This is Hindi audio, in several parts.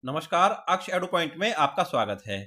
नमस्कार, अक्ष एडु पॉइंट में आपका स्वागत है।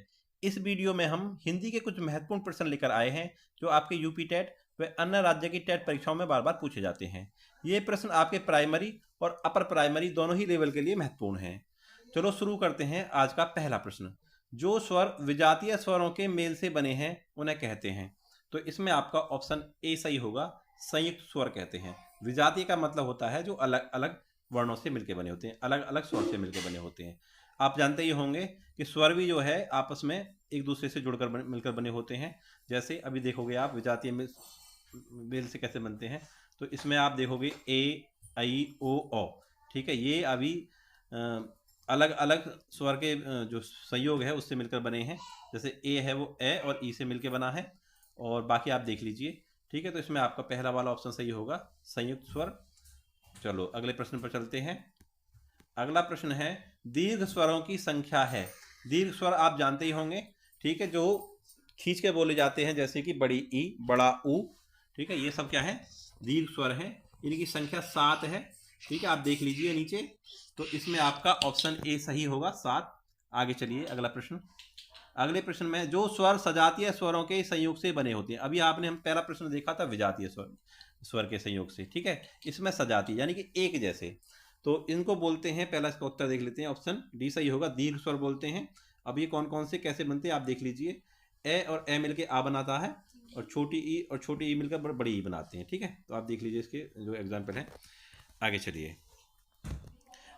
इस वीडियो में हम हिंदी के कुछ महत्वपूर्ण प्रश्न लेकर आए हैं जो आपके यूपी टेट व अन्य राज्य की टेट परीक्षाओं में बार बार पूछे जाते हैं। ये प्रश्न आपके प्राइमरी और अपर प्राइमरी दोनों ही लेवल के लिए महत्वपूर्ण हैं। चलो शुरू करते हैं। आज का पहला प्रश्न, जो स्वर विजातीय स्वरों के मेल से बने हैं उन्हें कहते हैं। तो इसमें आपका ऑप्शन ए सही होगा, संयुक्त स्वर कहते हैं। विजातीय का मतलब होता है जो अलग अलग वर्णों से मिलकर बने होते हैं, अलग अलग स्वर से मिलकर बने होते हैं। आप जानते ही होंगे कि स्वर भी जो है आपस में एक दूसरे से जुड़कर मिलकर बने होते हैं। जैसे अभी देखोगे आप विजातीय मेल से कैसे बनते हैं, तो इसमें आप देखोगे ए, आई, ओ। ठीक है, ये अभी अलग अलग स्वर के जो संयोग है उससे मिलकर बने हैं। जैसे ए है वो ए और ई से मिलकर बना है, और बाकी आप देख लीजिए। ठीक है, तो इसमें आपका पहला वाला ऑप्शन सही होगा, संयुक्त स्वर। चलो अगले प्रश्न पर चलते हैं। अगला प्रश्न है, दीर्घ स्वरों की संख्या है। दीर्घ स्वर आप जानते ही होंगे, ठीक है, जो खींच के बोले जाते हैं, जैसे कि बड़ी ई, बड़ा ऊ। ठीक है, ये सब क्या है, दीर्घ स्वर है। इनकी संख्या 7 है। ठीक है, आप देख लीजिए नीचे। तो इसमें आपका ऑप्शन ए सही होगा, 7। आगे चलिए अगला प्रश्न। अगले प्रश्न में, जो स्वर सजातीय स्वरों के संयोग से बने होते हैं। अभी आपने हम पहला प्रश्न देखा था विजातीय स्वर के संयोग से। ठीक है, इसमें सजातीय यानी कि एक जैसे, तो इनको बोलते हैं, पहला इसका उत्तर देख लेते हैं। ऑप्शन डी सही होगा, दीर्घ स्वर बोलते हैं। अब ये कौन कौन से कैसे बनते हैं आप देख लीजिए। ए और ए मिलके आ बनाता है, और छोटी ई और छोटी ई मिलकर बड़ी ई बनाते हैं। ठीक है, तो आप देख लीजिए इसके जो एग्जाम्पल है। आगे चलिए।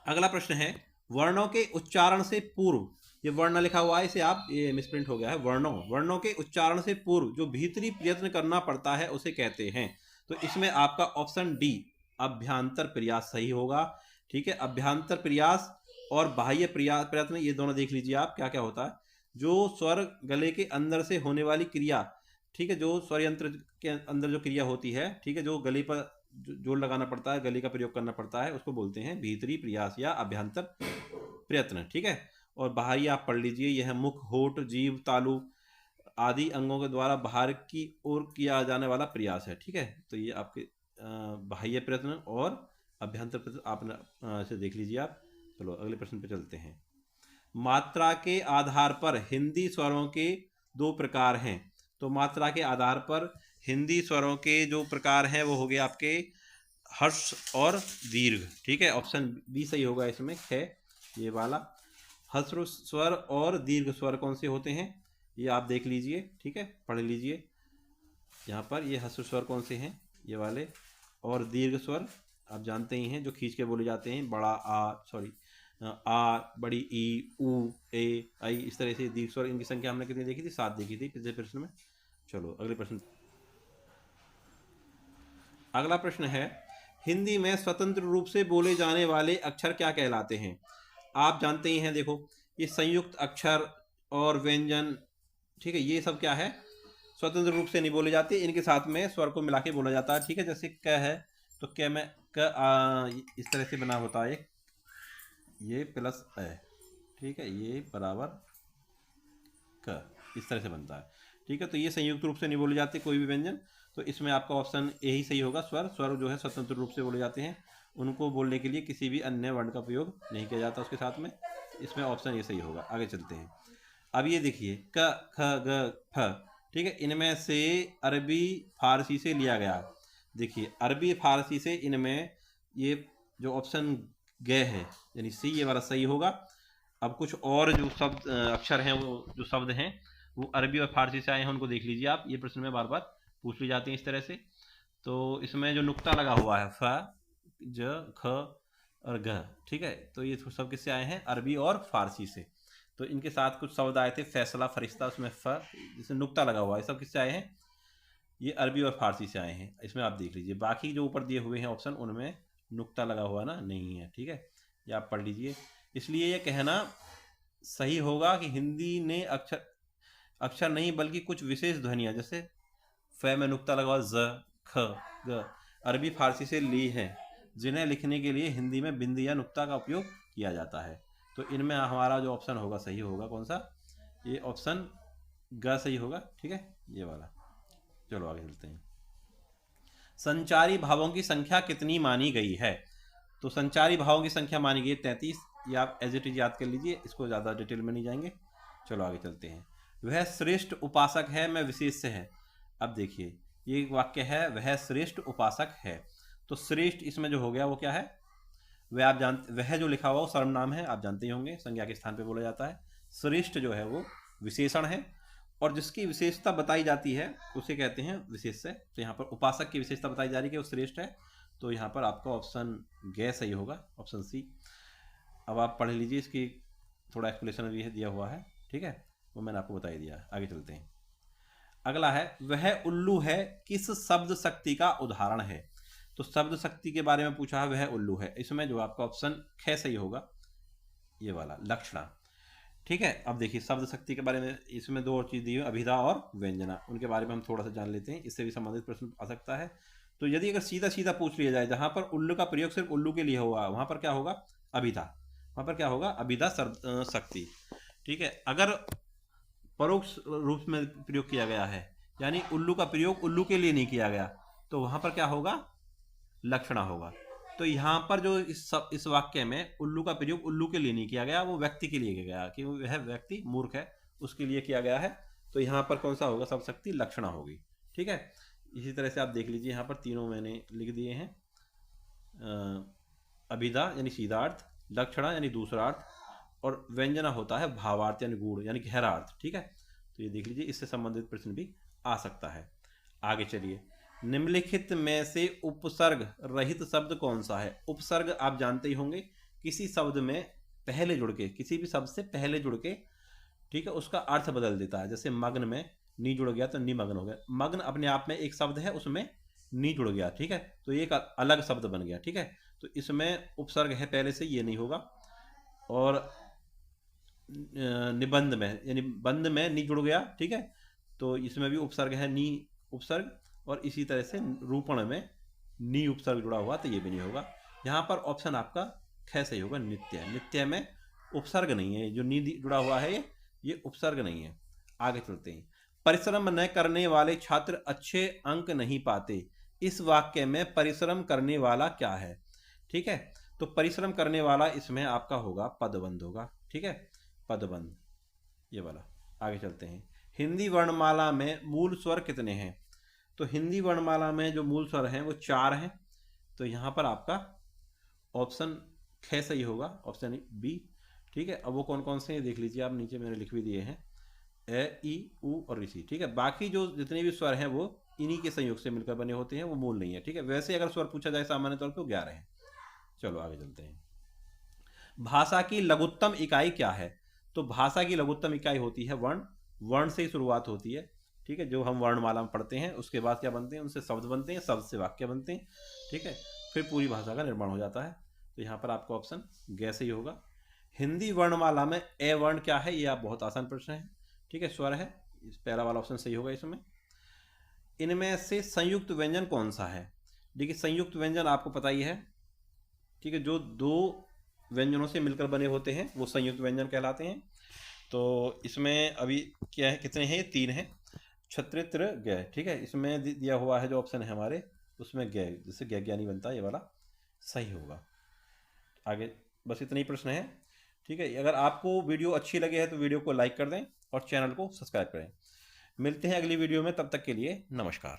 अगला प्रश्न है, वर्णों के उच्चारण से पूर्व, ये वर्ण लिखा हुआ है, इसे आप, ये मिसप्रिंट हो गया है, वर्णों के उच्चारण से पूर्व जो भीतरी प्रयत्न करना पड़ता है उसे कहते हैं। तो इसमें आपका ऑप्शन डी, अभ्यांतर प्रयास सही होगा। ठीक है, अभ्यांतर प्रयास और बाह्य प्रयत्न, ये दोनों देख लीजिए आप क्या क्या होता है। जो स्वर गले के अंदर से होने वाली क्रिया, ठीक है, जो स्वर यंत्र के अंदर जो क्रिया होती है, ठीक है, जो गले पर जोर लगाना पड़ता है, गले का प्रयोग करना पड़ता है, उसको बोलते हैं भीतरी प्रयास या अभ्यांतर प्रयत्न। ठीक है, और बाहरी आप पढ़ लीजिए, यह मुख, होठ, जीभ, तालु आदि अंगों के द्वारा बाहर की ओर किया जाने वाला प्रयास है। ठीक है, तो ये आपके बाह्य प्रयत्न और अभ्यंतर प्रयत्न आपने इसे देख लीजिए आप। चलो अगले प्रश्न पे चलते हैं। मात्रा के आधार पर हिंदी स्वरों के 2 प्रकार हैं। तो मात्रा के आधार पर हिंदी स्वरों के जो प्रकार हैं वो हो गए आपके हर्ष और दीर्घ। ठीक है, ऑप्शन बी सही होगा इसमें, है ये वाला। हर्ष स्वर और दीर्घ स्वर कौन से होते हैं ये आप देख लीजिए। ठीक है, पढ़ लीजिए यहाँ पर, ये हर्ष स्वर कौन से हैं, ये वाले। और दीर्घ स्वर आप जानते ही हैं, जो खींच के बोले जाते हैं, बड़ा आ, बड़ी ई, ऊ, ए, आई, इस तरह से दीर्घ स्वर। इनकी संख्या हमने कितनी देखी थी, 7 देखी थी पिछले प्रश्न में। चलो अगले प्रश्न। अगला प्रश्न है, हिंदी में स्वतंत्र रूप से बोले जाने वाले अक्षर क्या कहलाते हैं। आप जानते ही हैं, देखो ये संयुक्त अक्षर और व्यंजन, ठीक है, ये सब क्या है, स्वतंत्र रूप से नहीं बोले जाते, इनके साथ में स्वर को मिला के बोला जाता है। ठीक है, जैसे क है तो क में क इस तरह से बना होता है, ये प्लस ए। ठीक है, ये बराबर क, इस तरह से बनता है। ठीक है, तो ये संयुक्त रूप से नहीं बोले जाते कोई भी व्यंजन। तो इसमें आपका ऑप्शन ए ही सही होगा। स्वर जो है स्वतंत्र रूप से बोले जाते हैं, उनको बोलने के लिए किसी भी अन्य वर्ण का प्रयोग नहीं किया जाता उसके साथ में। इसमें ऑप्शन ये सही होगा। आगे चलते हैं। अब ये देखिए, क, ख, ग, फ। ठीक है, इनमें से अरबी फारसी से लिया गया। देखिए अरबी फारसी से इनमें ये जो ऑप्शन ग है यानी सी, ये वाला सही होगा। अब कुछ और जो शब्द अक्षर हैं, वो जो शब्द हैं वो अरबी और फारसी से आए हैं, उनको देख लीजिए आप। ये प्रश्न में बार बार पूछ ली जाती हैं इस तरह से। तो इसमें जो नुक्ता लगा हुआ है, फ, ज, ख और घ, ठीक है, तो ये सब किससे आए हैं, अरबी और फारसी से। तो इनके साथ कुछ शब्द आए थे, फैसला, फरिश्ता, उसमें फ जिसमें नुक्ता लगा हुआ है, सब किससे आए हैं, ये अरबी और फारसी से आए हैं। इसमें आप देख लीजिए, बाकी जो ऊपर दिए हुए हैं ऑप्शन, उनमें नुक्ता लगा हुआ ना नहीं है। ठीक है, ये आप पढ़ लीजिए। इसलिए ये कहना सही होगा कि हिंदी ने अक्षर नहीं बल्कि कुछ विशेष ध्वनियाँ, जैसे फ में नुक्ता लगा हुआ, ज, ख, ग, अरबी फारसी से ली है, जिन्हें लिखने के लिए हिंदी में बिंदी या नुक्ता का उपयोग किया जाता है। तो इनमें हमारा जो ऑप्शन होगा सही होगा कौन सा, ये ऑप्शन ग सही होगा। ठीक है, ये वाला। चलो आगे चलते हैं। संचारी भावों की संख्या कितनी मानी गई है। तो संचारी भावों की संख्या मानी गई है 33। ये आप एज इट इज याद कर लीजिए, इसको ज़्यादा डिटेल में नहीं जाएंगे। चलो आगे चलते हैं। वह श्रेष्ठ उपासक है, मैं विशेष से है। अब देखिए ये वाक्य है, वह श्रेष्ठ उपासक है। तो श्रेष्ठ इसमें जो हो गया वो क्या है, वह आप जानते, वह जो लिखा हुआ वो सर्वनाम है, आप जानते ही होंगे, संज्ञा के स्थान पे बोला जाता है। श्रेष्ठ जो है वो विशेषण है, और जिसकी विशेषता बताई जाती है उसे कहते हैं विशेष्य। तो यहाँ पर उपासक की विशेषता बताई जा रही है कि वो श्रेष्ठ है, तो यहाँ पर आपका ऑप्शन ग सही होगा, ऑप्शन सी। अब आप पढ़ लीजिए, इसकी थोड़ा एक्सप्लेनेशन भी दिया हुआ है, ठीक है, वो मैंने आपको बता ही दिया। आगे चलते हैं। अगला है, वह उल्लू है किस शब्द शक्ति का उदाहरण है। तो शब्द शक्ति के बारे में पूछा है, वह उल्लू है, इसमें जो आपका ऑप्शन ख सही होगा, ये वाला लक्षणा, ठीक है। अब देखिए शब्द शक्ति के बारे में इसमें दो और चीज़ दी है, अभिधा और व्यंजना, उनके बारे में हम थोड़ा सा जान लेते हैं, इससे भी संबंधित प्रश्न आ सकता है। तो यदि अगर सीधा सीधा पूछ लिया जाए, जहां पर उल्लू का प्रयोग सिर्फ उल्लू के लिए हुआ, वहां पर क्या होगा, अभिधा, वहां पर क्या होगा, अभिधा शक्ति, ठीक है। अगर परोक्ष रूप में प्रयोग किया गया है, यानी उल्लू का प्रयोग उल्लू के लिए नहीं किया गया, तो वहां पर क्या होगा, लक्षणा होगा। तो यहाँ पर जो इस वाक्य में उल्लू का प्रयोग उल्लू के लिए नहीं किया गया, वो व्यक्ति के लिए किया गया, कि वह व्यक्ति मूर्ख है उसके लिए किया गया है। तो यहाँ पर कौन सा होगा, शब्द शक्ति लक्षणा होगी, ठीक है। इसी तरह से आप देख लीजिए, यहाँ पर तीनों मैंने लिख दिए हैं। अभिधा यानी सीधार्थ, लक्षणा यानी दूसरा अर्थ, और व्यंजना होता है भावार्थ यानी गूढ़ यानी गहरा अर्थ, ठीक है। तो ये देख लीजिए, इससे संबंधित प्रश्न भी आ सकता है। आगे चलिए, निम्नलिखित में से उपसर्ग रहित शब्द कौन सा है। उपसर्ग आप जानते ही होंगे, किसी शब्द में पहले जुड़ के, किसी भी शब्द से पहले जुड़ के, ठीक है, उसका अर्थ बदल देता है। जैसे मग्न में नी जुड़ गया तो निमग्न हो गया, मग्न अपने आप में एक शब्द है, उसमें नी जुड़ गया, ठीक है, तो ये एक अलग शब्द बन गया, ठीक है। तो इसमें उपसर्ग है पहले से, ये नहीं होगा। और निबंध में यानी बंद में नी जुड़ गया, ठीक है, तो इसमें भी उपसर्ग है नी उपसर्ग, और इसी तरह से रूपण में नी उपसर्ग जुड़ा हुआ, तो ये भी नहीं होगा। यहाँ पर ऑप्शन आपका ख सही होगा, नित्य। नित्य में उपसर्ग नहीं है, जो नी जुड़ा हुआ है ये उपसर्ग नहीं है। आगे चलते हैं। परिश्रम न करने वाले छात्र अच्छे अंक नहीं पाते। इस वाक्य में परिश्रम करने वाला क्या है, ठीक है। तो परिश्रम करने वाला इसमें आपका होगा पदबंध होगा, ठीक है, पदबंध ये वाला। आगे चलते हैं। हिंदी वर्णमाला में मूल स्वर कितने हैं। तो हिंदी वर्णमाला में जो मूल स्वर हैं वो 4 हैं, तो यहाँ पर आपका ऑप्शन ख सही होगा, ऑप्शन बी, ठीक है। अब वो कौन कौन से हैं देख लीजिए आप, नीचे मैंने लिख भी दिए हैं, ए ई उ और ऋषि, ठीक है। बाकी जो जितने भी स्वर हैं वो इन्हीं के संयोग से मिलकर बने होते हैं, वो मूल नहीं है, ठीक है। वैसे अगर स्वर पूछा जाए सामान्य तौर पर 11 हैं। चलो आगे चलते हैं। भाषा की लघुत्तम इकाई क्या है। तो भाषा की लघुत्तम इकाई होती है वर्ण, वर्ण से ही शुरुआत होती है, ठीक है। जो हम वर्णमाला में पढ़ते हैं उसके बाद क्या बनते हैं, उनसे शब्द बनते हैं, शब्द से वाक्य बनते हैं, ठीक है, फिर पूरी भाषा का निर्माण हो जाता है। तो यहाँ पर आपका ऑप्शन ग सही होगा। हिंदी वर्णमाला में ए वर्ण क्या है, ये आप बहुत आसान प्रश्न है, ठीक है, स्वर है, इस पहला वाला ऑप्शन सही होगा इसमें। इनमें से संयुक्त व्यंजन कौन सा है। देखिए संयुक्त व्यंजन आपको पता ही है, ठीक है, जो दो व्यंजनों से मिलकर बने होते हैं वो संयुक्त व्यंजन कहलाते हैं। तो इसमें अभी क्या है, कितने हैं, 3 हैं, क्षत्रित्र ग, ठीक है। इसमें दिया हुआ है जो ऑप्शन है हमारे, उसमें ग, जिससे ग ज्ञानी बनता है, ये वाला सही होगा। आगे बस इतना ही प्रश्न है, ठीक है। अगर आपको वीडियो अच्छी लगे है तो वीडियो को लाइक कर दें और चैनल को सब्सक्राइब करें। मिलते हैं अगली वीडियो में, तब तक के लिए नमस्कार।